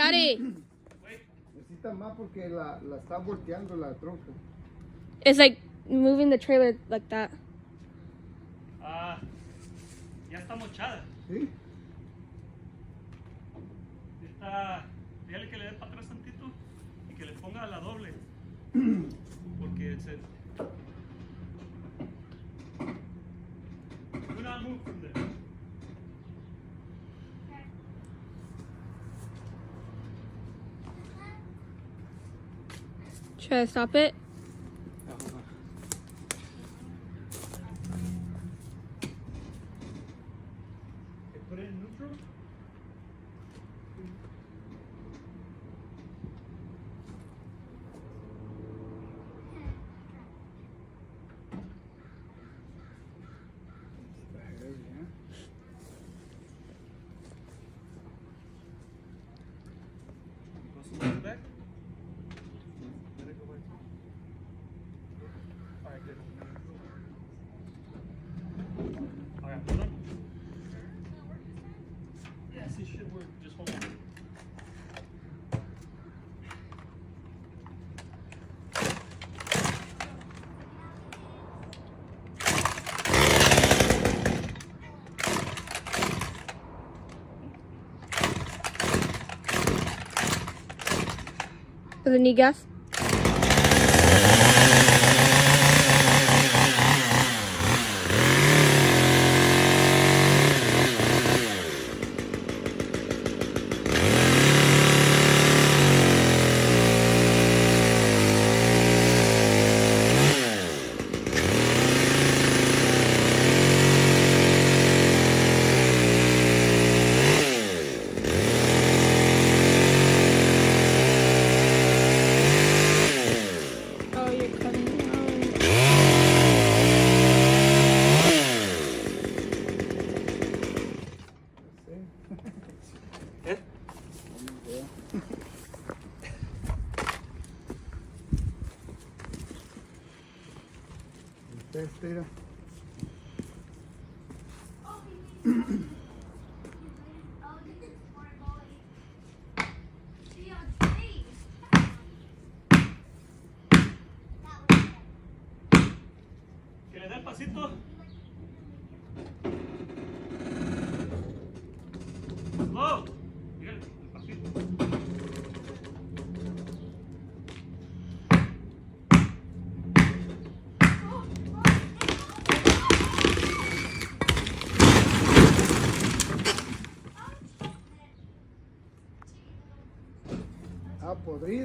Daddy. Necesita más porque la está volteando la tronca. It's like moving the trailer like that. Ah, ya está mochada. ¿Sí? Dígale que le dé para atrás tantito y que le ponga la doble. Porque se... Do not move from there. Should I stop it? Put it in neutral. Back. Let it go back. All right, good. All right, hold on. Yes, it should work. Just hold on. Does it need gas? Oh, you're cutting it out. ¿Eh? Espera. Que le dé el pasito. Slow. Dígale, el pasito. Ah, podrido.